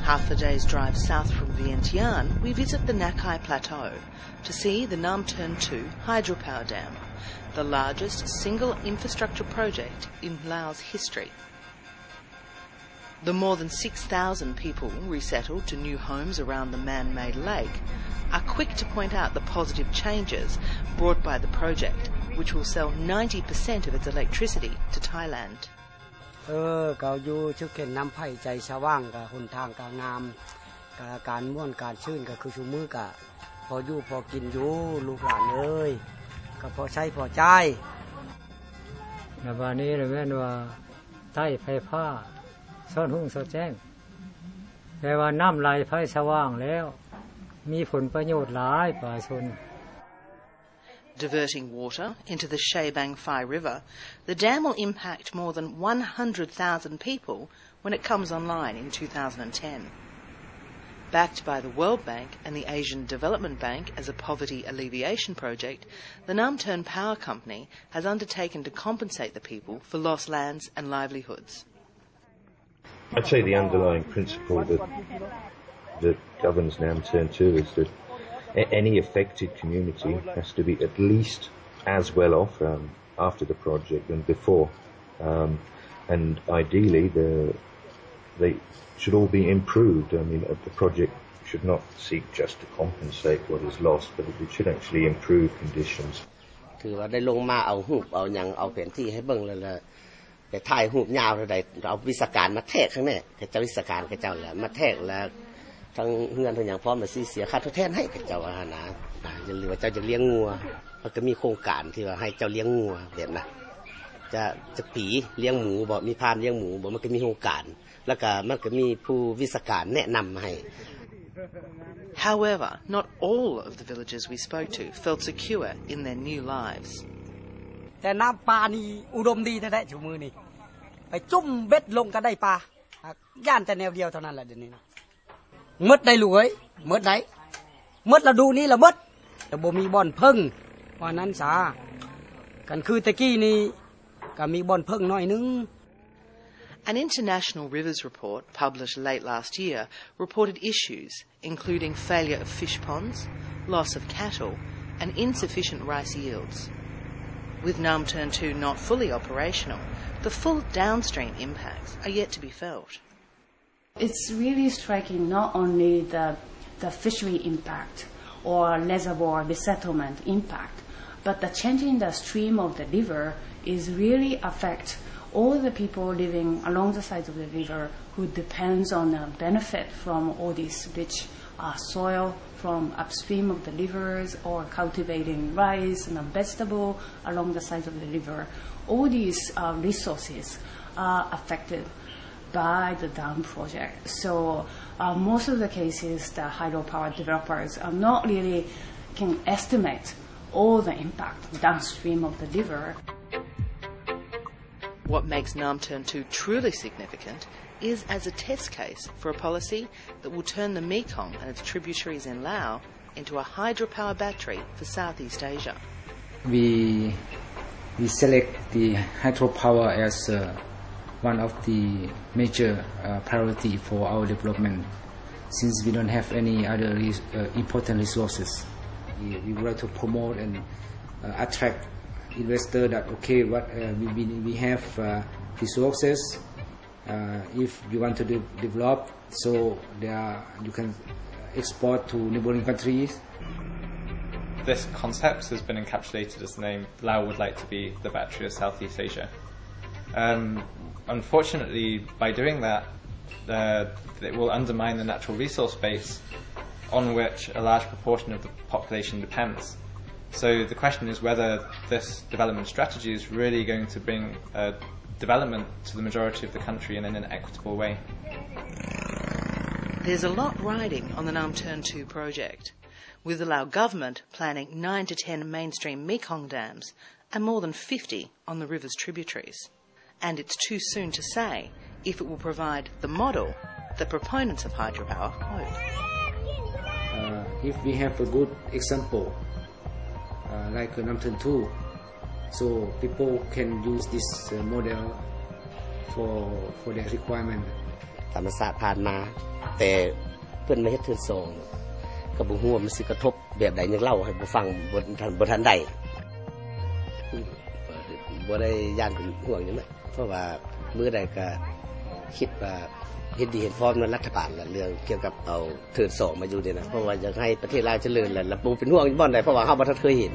Half a day's drive south from Vientiane, we visit the Nakai Plateau to see the Nam Turn 2 hydropower dam, the largest single infrastructure project in Laos history. The more than 6,000 people resettled to new homes around the man-made lake are quick to point out the positive changes brought by the project, which will sell 90% of its electricity to Thailand. ก็อยู่ชื่อเข็นน้ำไผ่ใจสว่างกับหนทางกางามกับการม่วนการชื่นก็คือชูมือกับพออยู่พอกินอยู่ลูกหลานเอ้ยก็พอใช้พอใจในวันนี้เราแม่นว่าใต้ไฟฟ้าซ่อนหุ้งสอดแจ้งแต่ว่าน้ำไหลไฟสว่างแล้วมีผลประโยชน์หลายประชาชน Diverting water into the Shebang Phai River, the dam will impact more than 100,000 people when it comes online in 2010. Backed by the World Bank and the Asian Development Bank as a poverty alleviation project, the Nam Turn Power Company has undertaken to compensate the people for lost lands and livelihoods. I'd say the underlying principle that governs Nam Turn 2 is that any affected community has to be at least as well off after the project than before, and ideally they should all be improved. I mean, the project should not seek just to compensate what is lost, but it should actually improve conditions. คือว่าได้ลงมาเอาหูปเอาหยังเอาแผนที่ให้เบิ่งแล้วแต่ถ่ายหูปยาวแล้วได้เอาวิศการมาแทกข้างนี้เจ้าวิศการกับเจ้าแหละมาแทกแล้วทั้งเงินทั้งอย่างพร้อมมาเสียค่าทดแทนให้กับเจ้าอาหารนะหรือว่าเจ้าจะเลี้ยงงัวมันก็มีโครงการที่ว่าให้เจ้าเลี้ยงงัวแบบนะจะปีเลี้ยงหมูบอกมีพานเลี้ยงหมูบอกมันก็มีโครงการแล้วก็มันก็มีผู้วิศการแนะนำให้ However, not all of the villagers we spoke to felt secure in their new lives. แต่น้ำปลานี่อุดมดีแท้ๆชูมือนี่ไปจุ่มเบ็ดลงก็ได้ปลาย่านแต่แนวเดียวเท่านั้นแหละเดี๋ยวนี้นะมดได้ลูกเอ้ยมดไหนมดเราดูนี่ละมดแต่บ่มีบ่อนพึ่งว่านั้นซะกันคือตะกี้นี่ก็มีบ่อนพึ่งน้อยนึง An international rivers report published late last year reported issues including failure of fish ponds, loss of cattle and insufficient rice yields. With Nam Turn 2 not fully operational, the full downstream impacts are yet to be felt. It's really striking not only the fishery impact or reservoir resettlement impact, but the change in the stream of the river is really affect all the people living along the sides of the river who depends on the benefit from all this rich soil from upstream of the rivers or cultivating rice and vegetable along the sides of the river. All these resources are affected by the dam project. So most of the cases, the hydropower developers are not really can estimate all the impact downstream of the river. What makes Nam Turn 2 truly significant is as a test case for a policy that will turn the Mekong and its tributaries in Laos into a hydropower battery for Southeast Asia. We select the hydropower as one of the major priority for our development, since we don't have any other important resources. We would like to promote and attract investors that what we have resources. If you want to develop, so you can export to neighboring countries. This concept has been encapsulated as the name Laos would like to be the battery of Southeast Asia. Unfortunately, by doing that, it will undermine the natural resource base on which a large proportion of the population depends. So the question is whether this development strategy is really going to bring development to the majority of the country in an equitable way. There's a lot riding on the Nam Turn 2 project, with the Lao government planning 9 to 10 mainstream Mekong dams and more than 50 on the river's tributaries. And it's too soon to say if it will provide the model that proponents of hydropower hope. If we have a good example, like Nam Turn 2, so people can use this model for their requirement. ธรรมศาสตร์ผ่านมา แต่เพิ่นมาเฮ็ดเทือน2ก็บ่ฮู้ว่ามันสิกระทบแบบใดยังเล่าให้บ่ฟังบ่ทันได้บ่ได้ย่านเป็นห่วงหยังนะเพราะว่ามื้อใดก็คิดว่าเห็นดีเห็นพร้อมในรัฐบาลละเรื่องเกี่ยวกับเอาเทือน2มาอยู่นี่นะเพราะว่าอยากให้ประเทศลาวเจริญแล้วบ่เป็นห่วงอยู่บ่อนใดเพราะว่าเฮาบ่ทันเคยเห็น